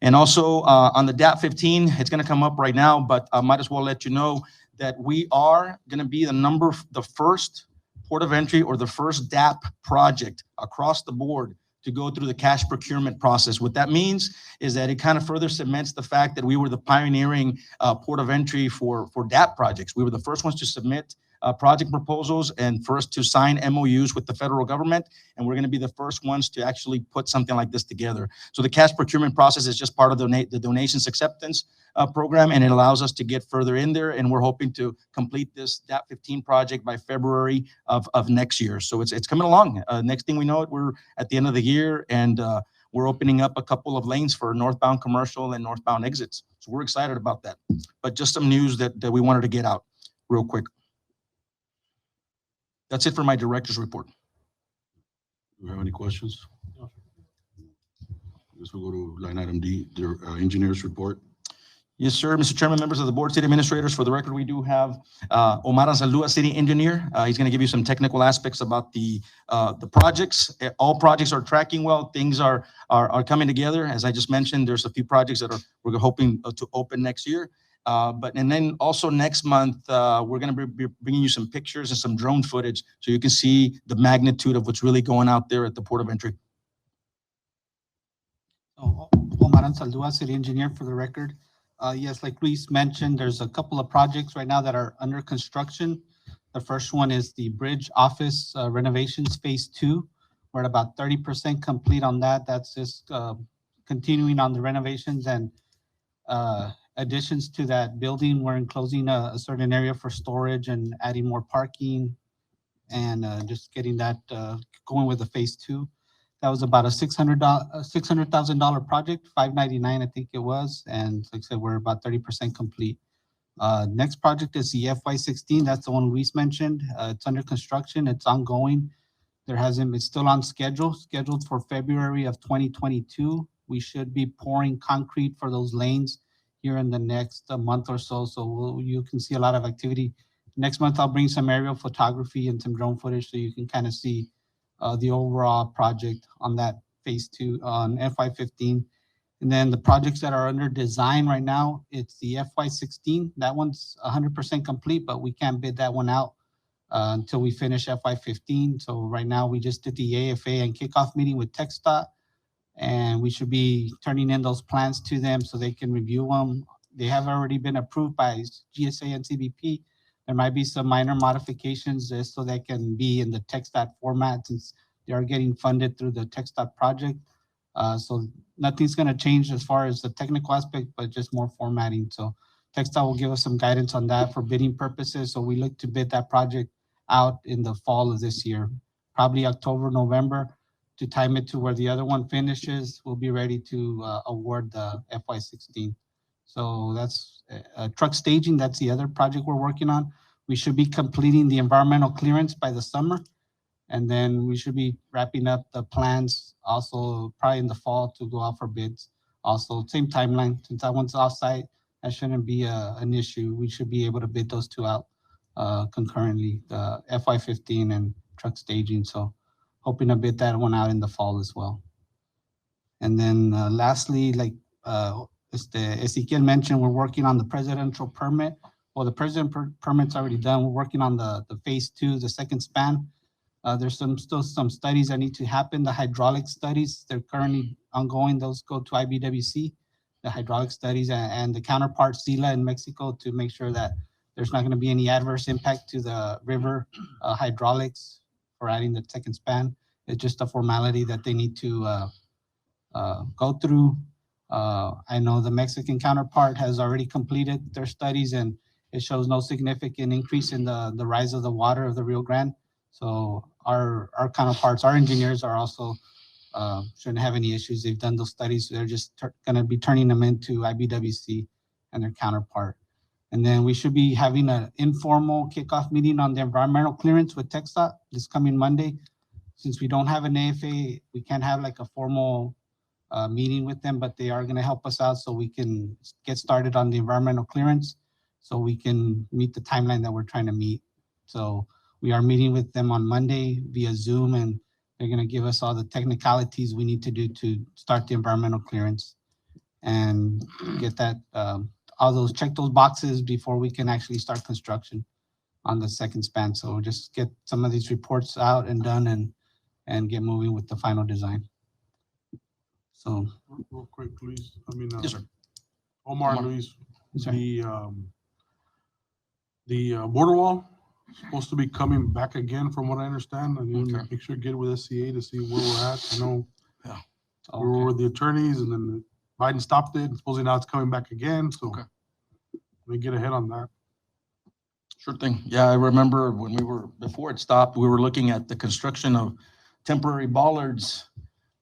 And also on the DAP 15, it's going to come up right now, but I might as well let you know that we are going to be the first port of entry or the first DAP project across the board to go through the cash procurement process. What that means is that it kind of further cements the fact that we were the pioneering port of entry for DAP projects. We were the first ones to submit project proposals and first to sign MOUs with the federal government, and we're going to be the first ones to actually put something like this together. So the cash procurement process is just part of the donations acceptance program, and it allows us to get further in there, and we're hoping to complete this DAP 15 project by February of next year. So it's coming along. Next thing we know, we're at the end of the year, and we're opening up a couple of lanes for northbound commercial and northbound exits. So we're excited about that. But just some news that we wanted to get out real quick. That's it for my director's report. Do you have any questions? I guess we'll go to line item D, the engineer's report. Yes, sir. Mr. Chairman, members of the board, city administrators, for the record, we do have Omar Anzaldúa, city engineer. He's going to give you some technical aspects about the projects. All projects are tracking well. Things are coming together. As I just mentioned, there's a few projects that we're hoping to open next year. And then also next month, we're going to be bringing you some pictures and some drone footage so you can see the magnitude of what's really going out there at the port of entry. Omar Anzaldúa, city engineer, for the record. Yes, like Luis mentioned, there's a couple of projects right now that are under construction. The first one is the bridge office renovations phase 2. We're at about 30% complete on that. That's just continuing on the renovations and additions to that building. We're enclosing a certain area for storage and adding more parking and just getting that going with the phase 2. That was about a $600,000 project, $599 I think it was, and like I said, we're about 30% complete. Next project is the FY16. That's the one Luis mentioned. It's under construction. It's ongoing. It's still on scheduled for February of 2022. We should be pouring concrete for those lanes here in the next month or so. So you can see a lot of activity. Next month, I'll bring some aerial photography and some drone footage so you can kind of see the overall project on that phase 2 on FY15. And then the projects that are under design right now, it's the FY16. That one's 100% complete, but we can't bid that one out until we finish FY15. So right now we just did the AFA and kickoff meeting with TxDOT, and we should be turning in those plans to them so they can review them. They have already been approved by GSA and CBP. There might be some minor modifications just so they can be in the TxDOT format since They are getting funded through the TechStop project. So nothing's gonna change as far as the technical aspect, but just more formatting. So TechStop will give us some guidance on that for bidding purposes. So we look to bid that project out in the fall of this year, probably October, November, to time it to where the other one finishes. We'll be ready to award the FY16. So that's truck staging. That's the other project we're working on. We should be completing the environmental clearance by the summer. And then we should be wrapping up the plans also probably in the fall to go out for bids. Also, same timeline, since that one's off-site, that shouldn't be an issue. We should be able to bid those two out concurrently, the FY15 and truck staging. So hoping to bid that one out in the fall as well. And then lastly, like Ezequiel mentioned, we're working on the presidential permit. Well, the president permit's already done. We're working on the phase 2, the second span. There's still some studies that need to happen. The hydraulic studies, they're currently ongoing. Those go to IBWC, the hydraulic studies and the counterpart SILA in Mexico to make sure that there's not going to be any adverse impact to the river hydraulics for adding the second span. It's just a formality that they need to go through. I know the Mexican counterpart has already completed their studies and it shows no significant increase in the rise of the water of the Rio Grande. So our counterparts, our engineers are also shouldn't have any issues. They've done those studies. They're just going to be turning them into IBWC and their counterpart. And then we should be having an informal kickoff meeting on the environmental clearance with TechStop this coming Monday. Since we don't have an AFA, we can't have like a formal meeting with them, but they are going to help us out so we can get started on the environmental clearance so we can meet the timeline that we're trying to meet. So we are meeting with them on Monday via Zoom, and they're going to give us all the technicalities we need to do to start the environmental clearance and get that, check those boxes before we can actually start construction on the second span. So just get some of these reports out and done and get moving with the final design. So. Real quick, please. I mean, Yes, sir. Omar and Omar. Luis, Yes, sir. the border wall supposed to be coming back again, from what I understand. I need to Okay. make sure to get with SCA to see where we're at. I know we were Okay. with the attorneys, and then Biden stopped it, and supposedly now it's coming back again. So Okay. let me get ahead on that. Sure thing. Yeah, I remember when before it stopped, we were looking at the construction of temporary bollards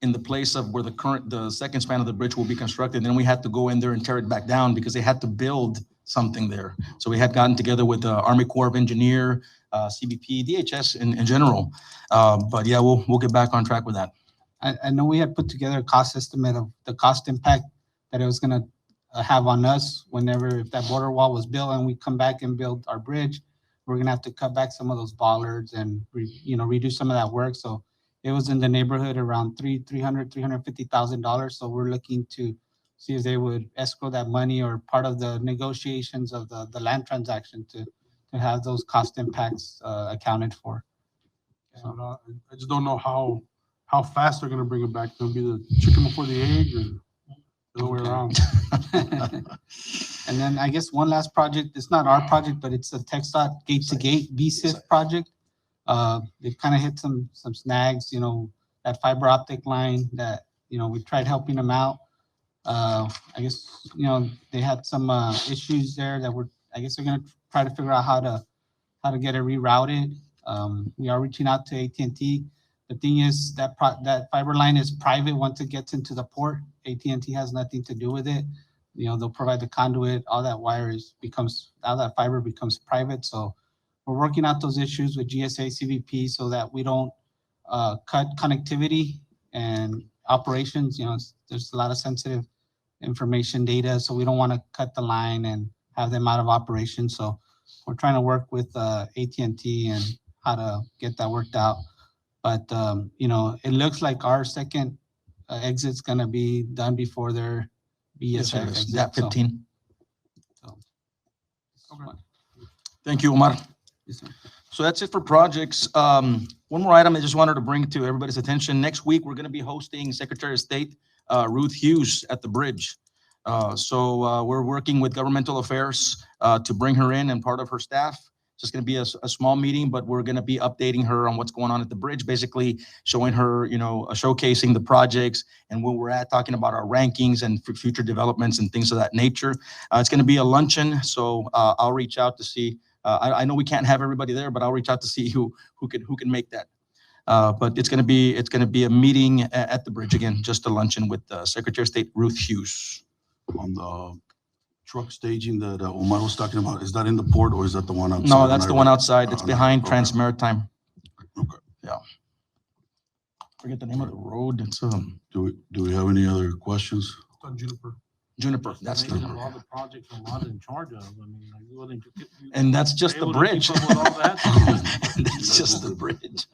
in the place of where the second span of the bridge will be constructed. Then we had to go in there and tear it back down because they had to build something there. So we had gotten together with the Army Corps of Engineer, CBP, DHS in general. But yeah, we'll get back on track with that. I know we had put together a cost estimate of the cost impact that it was going to have on us if that border wall was built and we come back and build our bridge. We're going to have to cut back some of those bollards and redo some of that work. So it was in the neighborhood around $350,000. So we're looking to see if they would escrow that money or part of the negotiations of the land transaction to have those cost impacts accounted for. But, I just don't know how fast they're gonna bring it back. It'll be the chicken before the egg, or the other way around. And then I guess one last project, it's not our project, but it's a TechStop gate to gate VSIF project. They've kind of hit some snags, that fiber optic line that, we tried helping them out. I guess, they had some issues there that I guess they're gonna try to figure out how to get it rerouted. We are reaching out to AT&T. The thing is that fiber line is private once it gets into the port. AT&T has nothing to do with it. They'll provide the conduit, all that all that fiber becomes private. So we're working out those issues with GSA, CBP so that we don't cut connectivity and operations. There's a lot of sensitive information data, so we don't want to cut the line and have them out of operation. So we're trying to work with AT&T and how to get that worked out. But, it looks like our second exit's going to be done before their BSF exit. Gap 15. So. Okay. Thank you, Omar. Yes, sir. So that's it for projects. One more item I just wanted to bring to everybody's attention. Next week, we're going to be hosting Secretary of State Ruth Hughes at the bridge. So we're working with governmental affairs to bring her in and part of her staff just going to be a small meeting, but we're going to be updating her on what's going on at the bridge, basically showing her, showcasing the projects and where we're at, talking about our rankings and future developments and things of that nature. It's going to be a luncheon, so I'll reach out to see. I know we can't have everybody there, but I'll reach out to see who can make that. But it's going to be a meeting at the bridge again, just a luncheon with Secretary of State Ruth Hughes. On the truck staging that Omar was talking about, is that in the port or is that the one outside? No, that's the one outside. It's behind Okay. Transmaritime. Okay. Yeah. Forget the name of the road. It's Do we have any other questions? On Juniper. Juniper. That's Amazing the, of all the projects Omar's in charge of. I mean, are you willing to? and that's just the able to bridge. keep up with all that? That's just the bridge.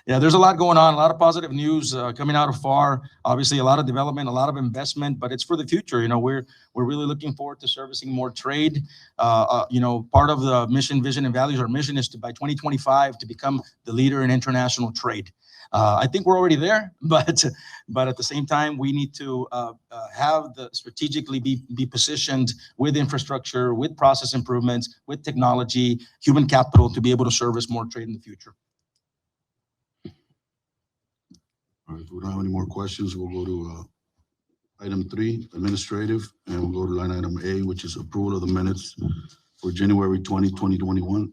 Yeah, there's a lot going on, a lot of positive news coming out of Pharr. Obviously, a lot of development, a lot of investment, but it's for the future. We're really looking forward to servicing more trade. Part of the mission, vision, and values, our mission is to, by 2025, to become the leader in international trade. I think we're already there, but at the same time, we need to have the strategically be positioned with infrastructure, with process improvements, with technology, human capital to be able to service more trade in the future. All right, if we don't have any more questions, we'll go to item 3, administrative, and we'll go to line item A, which is approval of the minutes for January 20, 2021.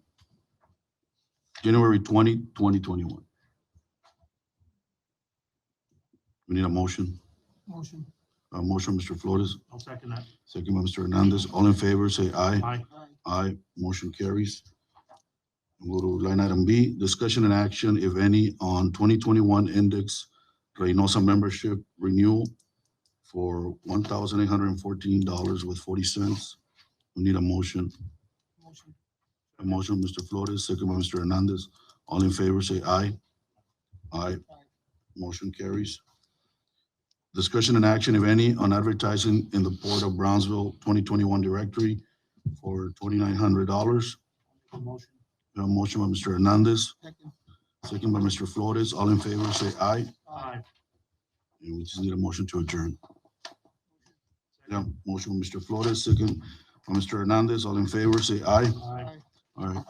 January 20, 2021. We need a motion. Motion. A motion, Mr. Flores, I'll second that. second by Mr. Hernandez. All in favor, say aye. Aye. Aye, motion carries. We'll go to line item B, discussion and action, if any, on 2021 Index Reynosa membership renewal for $1,814.40. We need a motion. Motion. A motion, Mr. Flores, second by Mr. Hernandez. All in favor, say aye. Aye. Motion carries. Discussion and action, if any, on advertising in the Port of Brownsville 2021 directory for $2,900. Motion. A motion by Mr. Hernandez, Second. second by Mr. Flores. All in favor, say aye. Aye. And we just need a motion to adjourn. Yeah, motion by Mr. Flores, second by Mr. Hernandez. All in favor, say aye. Aye. All right.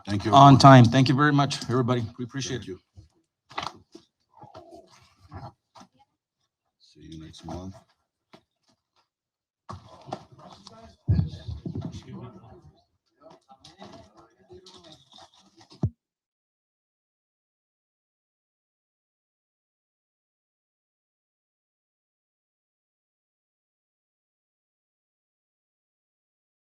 Thank you. On everyone. time. Thank you very much, everybody. We appreciate Thank it. you. See you next month. Excuse me.